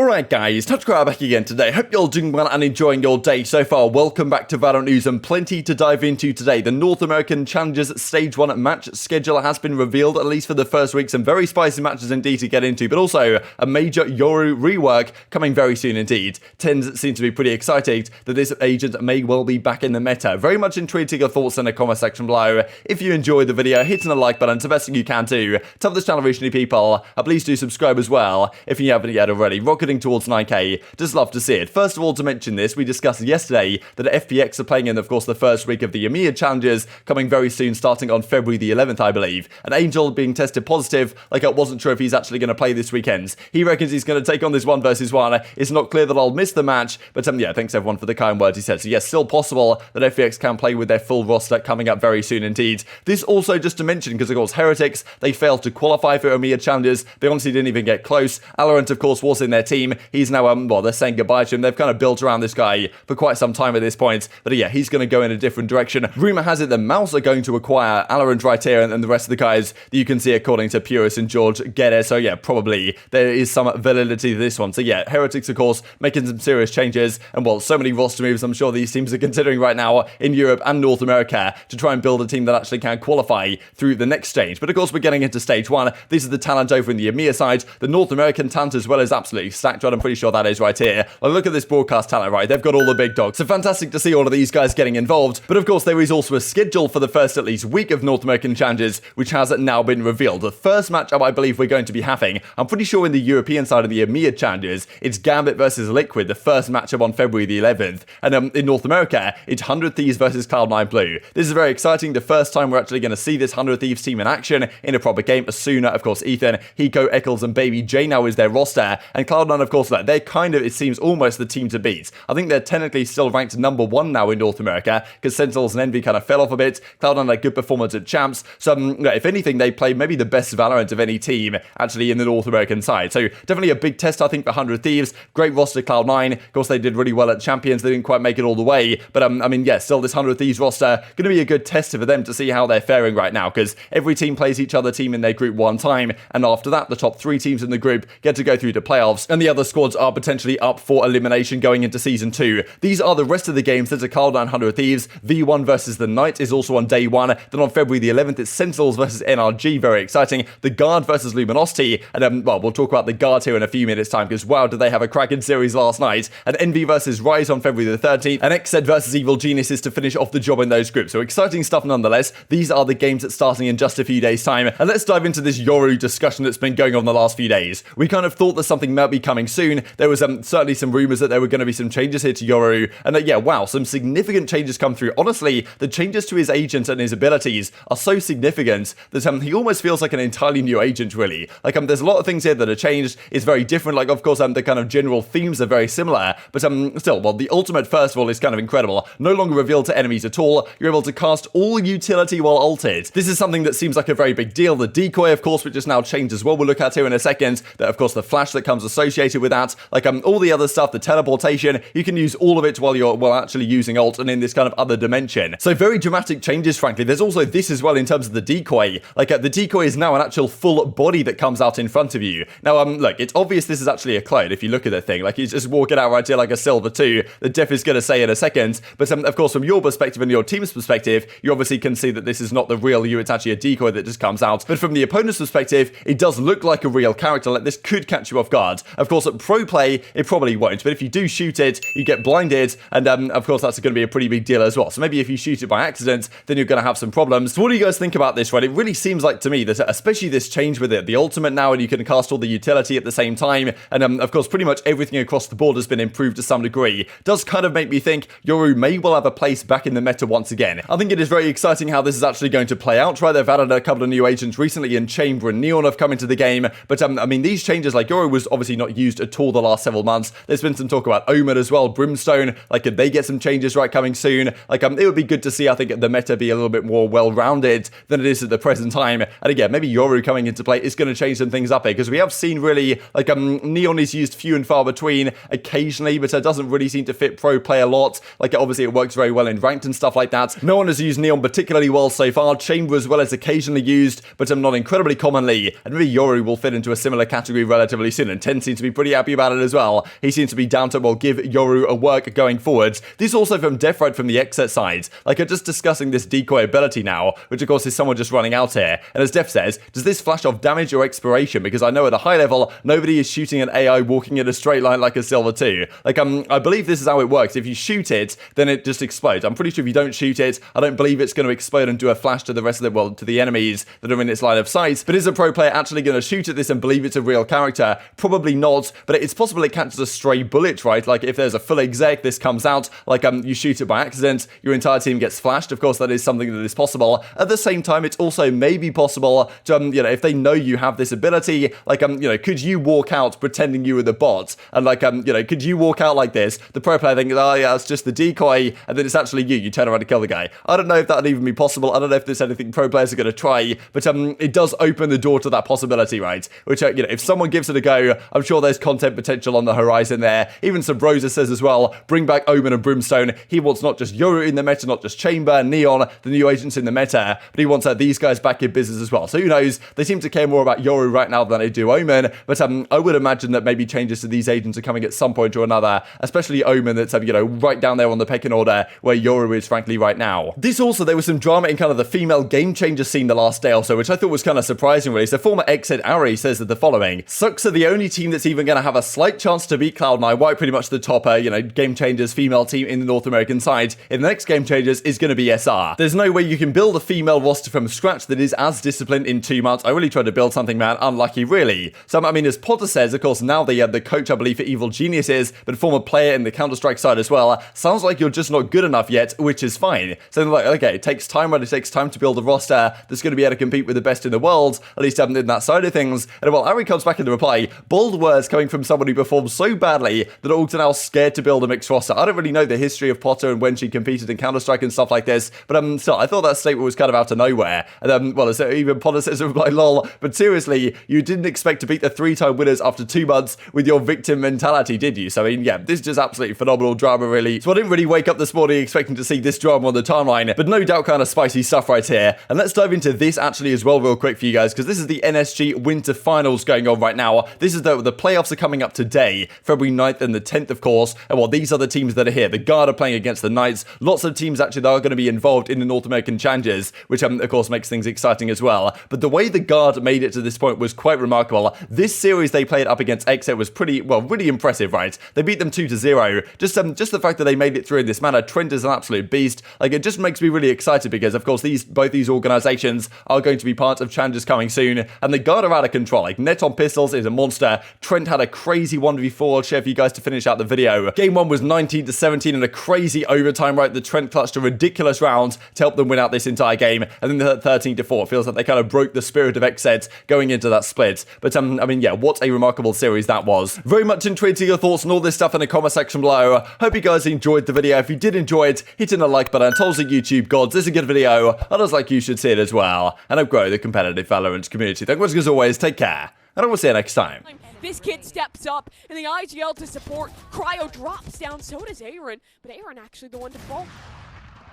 Alright guys, TacticalRab back again today. Hope you're all doing well and enjoying your day so far. Welcome back to Valorant News and plenty to dive into today. The North American Challengers Stage 1 match schedule has been revealed, at least for the first week. Some very spicy matches indeed to get into, but also a major Yoru rework coming very soon indeed. TenZ seems to be pretty excited that this agent may well be back in the meta. Very much intrigued to your thoughts in the comment section below. If you enjoyed the video, hitting the like button, it's the best thing you can do. Tell this channel reach new people. Please do subscribe as well if you haven't yet already. Rocketing towards 9k, just love to see it. First of all, to mention this, we discussed yesterday that FPX are playing in, of course, the first week of the EMEA challenges, coming very soon, starting on February the 11th, I believe. And Angel being tested positive, like I wasn't sure if he's actually going to play this weekend. He reckons he's going to take on this 1 versus 1. It's not clear that I'll miss the match, but yeah, thanks everyone for the kind words he said. So yes, still possible that FPX can play with their full roster coming up very soon indeed. This also just to mention, because of course Heretics, they failed to qualify for EMEA challenges. They honestly didn't even get close. VALORANT, of course, was in their team. He's now, well, they're saying goodbye to him. They've kind of built around this guy for quite some time at this point. But yeah, he's going to go in a different direction. Rumor has it that Mouse are going to acquire VALORANT right here, and the rest of the guys that you can see according to Purist and George get it. So yeah, probably there is some validity to this one. So yeah, Heretics, of course, making some serious changes. And well, so many roster moves I'm sure these teams are considering right now in Europe and North America to try and build a team that actually can qualify through the next stage. But of course, we're getting into stage 1. This is the talent over in the EMEA side. The North American talent as well is absolutely stacked, right? I'm pretty sure that is right here. Like, look at this broadcast talent, right? They've got all the big dogs. So fantastic to see all of these guys getting involved. But of course, there is also a schedule for the first at least week of North American challenges, which has now been revealed. The first matchup I believe we're going to be having, I'm pretty sure in the European side of the EMEA challenges, it's Gambit versus Liquid, the first matchup on February the 11th. And in North America, it's 100 Thieves versus Cloud9 Blue. This is very exciting. The first time we're actually going to see this 100 Thieves team in action in a proper game. Asuna, of course, Ethan, Hiko, Eccles, and babybay now is their roster. And Cloud9, of course, they're kind of, it seems, almost the team to beat. I think they're technically still ranked number 1 now in North America, because Sentinels and Envy kind of fell off a bit. Cloud9 had good performance at champs. So, if anything, they play maybe the best Valorant of any team, actually, in the North American side. So, definitely a big test, I think, for 100 Thieves. Great roster, Cloud9. Of course, they did really well at Champions. They didn't quite make it all the way. But, I mean, yeah, still this 100 Thieves roster, going to be a good test for them to see how they're faring right now, because every team plays each other team in their group 1 time, and after that, the top 3 teams in the group get to go through to playoffs, and the other squads are potentially up for elimination going into Season 2. These are the rest of the games. There's a Cloud9 100 Thieves. V1 versus the Knight is also on day 1. Then on February the 11th, it's Sentinels versus NRG. Very exciting. The Guard versus Luminosity. And well, we'll talk about the Guard here in a few minutes' time, because wow, did they have a cracking series last night. And Envy versus Rise on February the 13th. And cNed versus Evil Geniuses to finish off the job in those groups. So exciting stuff nonetheless. These are the games that's starting in just a few days' time. And let's dive into this Yoru discussion that's been going on the last few days. We kind of thought that something might be coming soon. There was certainly some rumors that there were going to be some changes here to Yoru. And yeah, wow, some significant changes come through. Honestly, the changes to his agent and his abilities are so significant that he almost feels like an entirely new agent, really. Like, there's a lot of things here that are changed. It's very different. Like, of course, the kind of general themes are very similar. But still, well, the ultimate, first of all, is kind of incredible. No longer revealed to enemies at all. You're able to cast all utility while ulted. This is something that seems like a very big deal. The decoy, of course, which is now changed as well. We'll look at here in a second. That, of course, the flash that comes associated with that. Like, all the other stuff, the teleportation, you can use all of it while you're, well, actually using ult and in this kind of other dimension. So very dramatic changes, frankly. There's also this as well in terms of the decoy. Like, the decoy is now an actual full body that comes out in front of you. Now, look, it's obvious this is actually a clone if you look at the thing. Like, he's just walking out right here like a silver 2. The Dephh is going to say in a second. But, of course, from your perspective and your team's perspective, you obviously can see that this is not the real you. It's actually a decoy that just comes out. But from the opponent's perspective, it does look like a real character. Like, this could catch you off guard. Of course, at pro play, it probably won't. But if you do shoot it, you get blinded. And, of course, that's going to be a pretty big deal as well. So maybe if you shoot it by accident, then you're going to have some problems. So what do you guys think about this, right? It really seems like to me that, especially this change with it, the ultimate now, and you can cast all the utility at the same time. And, of course, pretty much everything across the board has been improved to some degree. Does kind of make me think Yoru may well have a place back in the meta once again. I think it is very exciting how this is actually going to play out, right? They've added a couple of new agents recently, and Chamber and Neon have come into the game. But, I mean, these changes, like, Yoru was obviously not used at all the last several months. There's been some talk about Omen as well, Brimstone. Like, could they get some changes right coming soon? Like, it would be good to see, I think, the meta be a little bit more well-rounded than it is at the present time. And again, maybe Yoru coming into play is going to change some things up here, because we have seen really, like, Neon is used few and far between occasionally, but it doesn't really seem to fit pro play a lot. Like, obviously it works very well in ranked and stuff like that. No one has used Neon particularly well so far. Chamber as well as occasionally used, but not incredibly commonly. And maybe Yoru will fit into a similar category relatively soon, and TenZ seems to be be pretty happy about it as well. He seems to be down to, well, give Yoru a work going forwards. This also from Dephh right from the exit side. Like, I'm just discussing this decoy ability now, which of course is someone just running out here. And as Dephh says, does this flash off damage or expiration? Because I know at a high level, nobody is shooting an AI walking in a straight line like a Silver 2. Like, I believe this is how it works. If you shoot it, then it just explodes. I'm pretty sure if you don't shoot it, I don't believe it's going to explode and do a flash to the rest of the world, to the enemies that are in its line of sight. But is a pro player actually going to shoot at this and believe it's a real character? Probably not, but it's possible it catches a stray bullet, right? Like, if there's a full exec, this comes out, like, you shoot it by accident, your entire team gets flashed. Of course, that is something that is possible. At the same time, it's also maybe possible to, you know, if they know you have this ability, like, you know, could you walk out pretending you were the bot? And, like, you know, could you walk out like this? The pro player thinks, oh, yeah, it's just the decoy, and then it's actually you. You turn around and kill the guy. I don't know if that would even be possible. I don't know if there's anything pro players are going to try, but it does open the door to that possibility, right? Which, you know, if someone gives it a go, I'm sure there's content potential on the horizon there. Even Sabrosa says as well, bring back Omen and Brimstone. He wants not just Yoru in the meta, not just Chamber, Neon, the new agents in the meta, but he wants these guys back in business as well. So who knows? They seem to care more about Yoru right now than they do Omen, but I would imagine that maybe changes to these agents are coming at some point or another, especially Omen that's, you know, right down there on the pecking order where Yoru is frankly right now. This also, there was some drama in kind of the female game changer scene the last day or so, which I thought was kind of surprising really. So former ex-head Ari says that the following: Sucks are the only team that's even going to have a slight chance to beat Cloud9, while pretty much the top, you know, game changers female team in the North American side in the next game changers is going to be SR. There's no way you can build a female roster from scratch that is as disciplined in 2 months. I really tried to build something, man. Unlucky, really. So, I mean, as Potter says, of course, now the coach, I believe, for Evil Geniuses, but former player in the Counter-Strike side as well, sounds like you're just not good enough yet, which is fine. So, like, okay, it takes time, right? It takes time to build a roster that's going to be able to compete with the best in the world, at least in that side of things. And well, Ari comes back in the reply, bold words coming from someone who performed so badly that Orgs are now scared to build a mixed roster. I don't really know the history of Potter and when she competed in Counter-Strike and stuff like this, but still, I thought that statement was kind of out of nowhere. And well, as even Potter says, like, lol, but seriously, you didn't expect to beat the 3-time winners after 2 months with your victim mentality, did you? So, I mean, yeah, this is just absolutely phenomenal drama, really. So I didn't really wake up this morning expecting to see this drama on the timeline, but no doubt kind of spicy stuff right here. And let's dive into this actually as well real quick for you guys, because this is the NSG Winter Finals going on right now. This is the playoffs are coming up today, February 9th and the 10th, of course. And well, these are the teams that are here. The Guard are playing against the Knights. Lots of teams actually that are going to be involved in the North American Challenges, which of course makes things exciting as well. But the way the Guard made it to this point was quite remarkable. This series they played up against Exit was pretty, well, really impressive, right? They beat them 2-0. Just the fact that they made it through in this manner. Trent is an absolute beast. Like, it just makes me really excited because, of course, both these organizations are going to be part of challenges coming soon, and the Guard are out of control. Like, Net on pistols is a monster. Trent had a crazy 1v4. I'll share for you guys to finish out the video. Game 1 was 19-17 and a crazy overtime, right? The Trent clutched a ridiculous round to help them win out this entire game, and then the 13-4. It feels like they kind of broke the spirit of Xed going into that split. But I mean, yeah, what a remarkable series that was. Very much intrigued to your thoughts on all this stuff in the comment section below. Hope you guys enjoyed the video. If you did enjoy it, hit in the like button. Tells the YouTube gods this is a good video. Others like you should see it as well, and help grow the competitive Valorant community. Thank you as always. Take care, and I will see you next time. This kid steps up, and the IGL to support. Cryo drops down, so does Aaron, but Aaron actually the one to fall.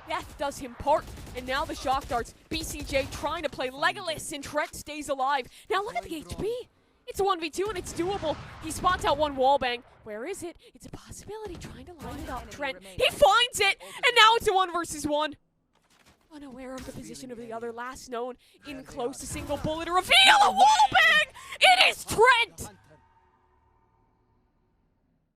Death does him part, and now the shock darts. BCJ trying to play Legolas, and Trent stays alive. Now look at the HP. It's a 1v2, and it's doable. He spots out one wallbang. Where is it? It's a possibility, trying to line it up. Trent, he finds it, and now it's a 1 versus 1. Unaware of the position of the other, last known in close, a single bullet, a reveal, a wallbang! It is Trent!